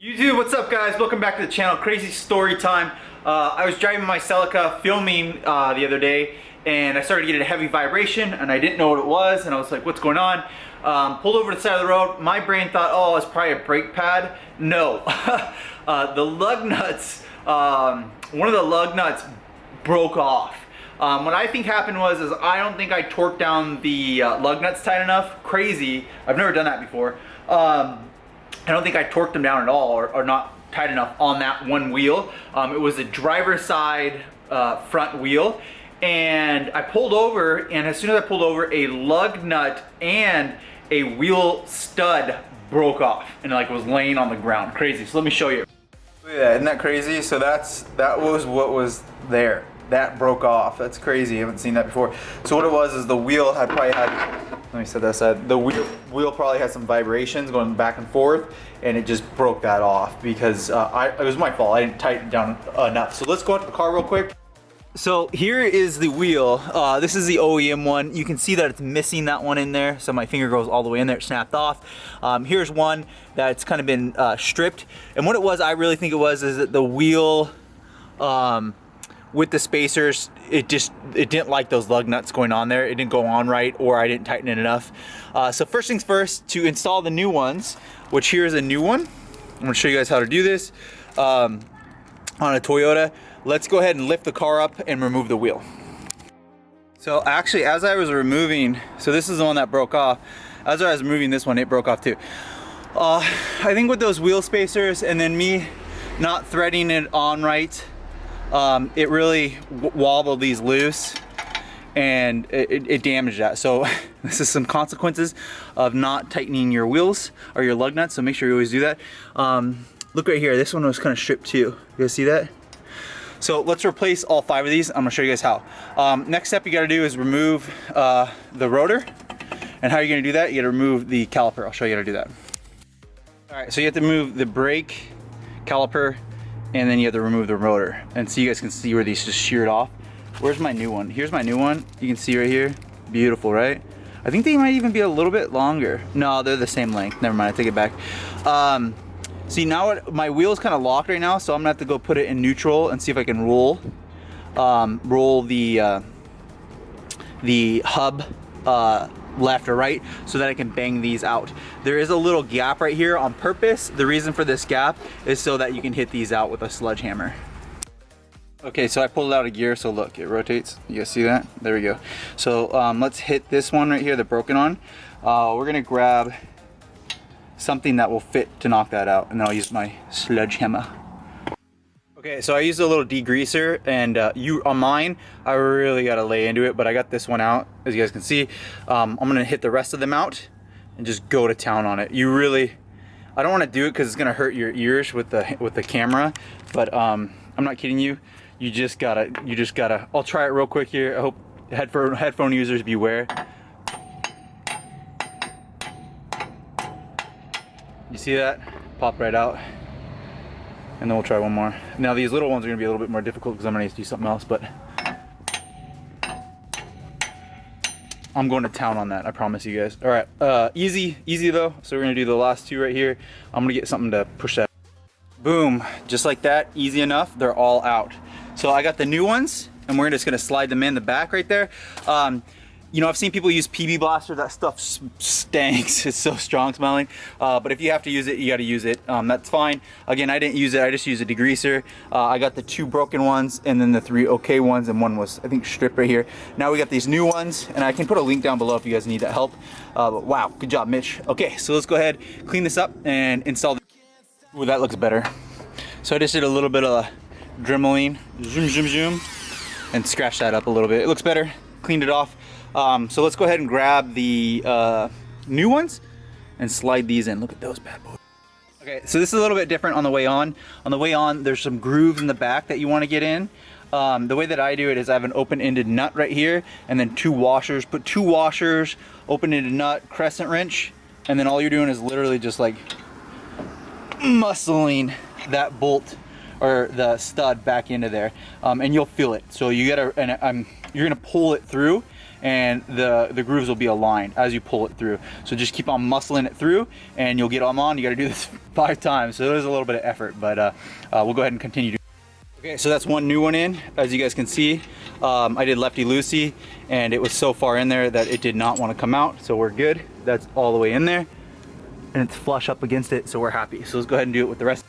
YouTube, what's up guys? Welcome back to the channel. Crazy story time. I was driving my Celica filming the other day and I started getting a heavy vibration and I didn't know what it was and I was like, what's going on? Pulled over to the side of the road. My brain thought, oh, it's probably a brake pad. No. The lug nuts, one of the lug nuts broke off. What I think happened was I don't think I torqued down the lug nuts tight enough. Crazy. I've never done that before. I don't think I torqued them down at all or not tight enough on that one wheel. It was a driver's side front wheel. And I pulled over, and as soon as I pulled over, a lug nut and a wheel stud broke off and like was laying on the ground. Crazy. So let me show you. Look at that, isn't that crazy? So that was what was there. That broke off. That's crazy. I haven't seen that before. So what it was is the wheel had probably had, let me set that aside. The wheel probably had some vibrations going back and forth, and it just broke that off because it was my fault. I didn't tighten it down enough. So let's go out to the car real quick. So here is the wheel. This is the OEM one. You can see that it's missing that one in there. So my finger goes all the way in there. It snapped off. Here's one that's kind of been stripped. And what it was, I really think it was, is that the wheel, with the spacers, it didn't like those lug nuts going on there. It didn't go on right, or I didn't tighten it enough. So first things first, to install the new ones, which here's a new one. I'm gonna show you guys how to do this on a Toyota. Let's go ahead and lift the car up and remove the wheel. So actually, as I was removing, so this is the one that broke off. As I was removing this one, it broke off too. I think with those wheel spacers and then me not threading it on right, it really wobbled these loose and it damaged that. So this is some consequences of not tightening your wheels or your lug nuts, so make sure you always do that. Look right here, this one was kind of stripped too. You guys see that? So let's replace all 5 of these. I'm gonna show you guys how. Next step you gotta do is remove the rotor. And how are you gonna do that? You gotta remove the caliper. I'll show you how to do that. All right, so you have to remove the brake, caliper, and then you have to remove the rotor. And so you guys can see where these just sheared off. Where's my new one? Here's my new one. You can see right here. Beautiful, right? I think they might even be a little bit longer. No, they're the same length. Never mind, I take it back. See, now my wheel is kind of locked right now, so I'm gonna have to go put it in neutral and see if I can roll the hub left or right so that I can bang these out. There is a little gap right here on purpose. The reason for this gap is so that you can hit these out with a sledgehammer. Okay, so I pulled it out of gear, so look, it rotates. You guys see that? There we go. So let's hit this one right here, the broken one. We're gonna grab something that will fit to knock that out, and then I'll use my sledgehammer. Okay, so I used a little degreaser, and on mine, I really gotta lay into it, but I got this one out, as you guys can see. I'm gonna hit the rest of them out and just go to town on it. I don't wanna do it because it's gonna hurt your ears with the camera, but I'm not kidding you. You just gotta, I'll try it real quick here. I hope headphone users beware. You see that? Pop right out. And then we'll try one more. Now these little ones are gonna be a little bit more difficult because I'm gonna need to do something else, but I'm going to town on that, I promise you guys. All right, easy though. So we're gonna do the last 2 right here. I'm gonna get something to push that. Boom, just like that, easy enough, they're all out. So I got the new ones, and we're just gonna slide them in the back right there. You know, I've seen people use PB Blaster. That stuff stinks. It's so strong smelling. But if you have to use it, you got to use it. That's fine. Again, I didn't use it. I just used a degreaser. I got the 2 broken ones and then the 3 okay ones, and one was, I think, stripped right here. Now we got these new ones, and I can put a link down below if you guys need that help. But wow, good job, Mitch. Okay, so let's go ahead, clean this up, and install. Ooh, that looks better. So I just did a little bit of dremeling, zoom, and scratch that up a little bit. It looks better. Cleaned it off. So let's go ahead and grab the new ones and slide these in. Look at those bad boys. Okay, so this is a little bit different on the way on. On the way on, there's some grooves in the back that you want to get in. The way that I do it is I have an open-ended nut right here, and then 2 washers. Put 2 washers, open-ended nut, crescent wrench, and then all you're doing is literally just like muscling that bolt or the stud back into there, and you'll feel it. So you gotta, you're gonna pull it through, and the grooves will be aligned as you pull it through. So just keep on muscling it through and you'll get them on. You got to do this 5 times, so there's a little bit of effort, but we'll go ahead and continue. Okay, so that's one new one in. As you guys can see, I did lefty-loosey, and it was so far in there that it did not want to come out, so we're good. That's all the way in there, and it's flush up against it, so we're happy. So let's go ahead and do it with the rest.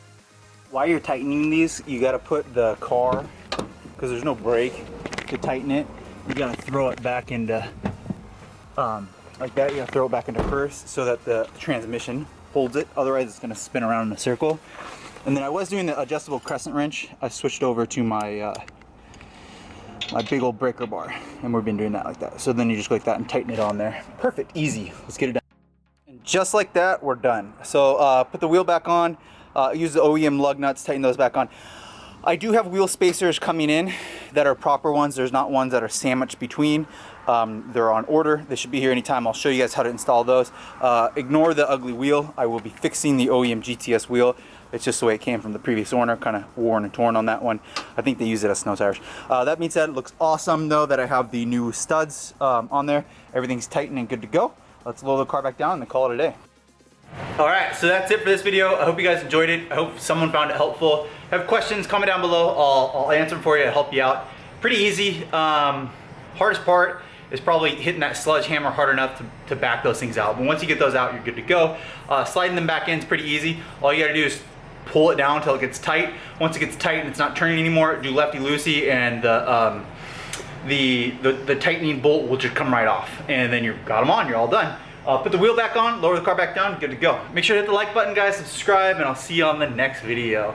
While you're tightening these, you got to put the car, because there's no brake to tighten it, you got to throw it back into, like that. You got to throw it back into first so that the transmission holds it, otherwise it's going to spin around in a circle. And then I was doing the adjustable crescent wrench. I switched over to my my big old breaker bar, and we've been doing that like that. So then you just go like that and tighten it on there. Perfect, easy. Let's get it done. And just like that, we're done. So put the wheel back on. Use the OEM lug nuts, tighten those back on. I do have wheel spacers coming in that are proper ones. There's not ones that are sandwiched between. They're on order. They should be here anytime. I'll show you guys how to install those. Ignore the ugly wheel. I will be fixing the OEM GTS wheel. It's just the way it came from the previous owner, kind of worn and torn on that one. I think they use it as snow tires. That being said, it looks awesome though that I have the new studs on there. Everything's tightened and good to go. Let's lower the car back down and call it a day. All right, so that's it for this video. I hope you guys enjoyed it. I hope someone found it helpful. Have questions, comment down below. I'll answer them for you, help you out. Pretty easy. Hardest part is probably hitting that sledgehammer hard enough to back those things out. But once you get those out, you're good to go. Sliding them back in is pretty easy. All you gotta do is pull it down until it gets tight. Once it gets tight and it's not turning anymore, do lefty-loosey, and the tightening bolt will just come right off. And then you've got them on, you're all done. Put the wheel back on, lower the car back down, good to go. Make sure to hit the like button, guys, subscribe, and I'll see you on the next video.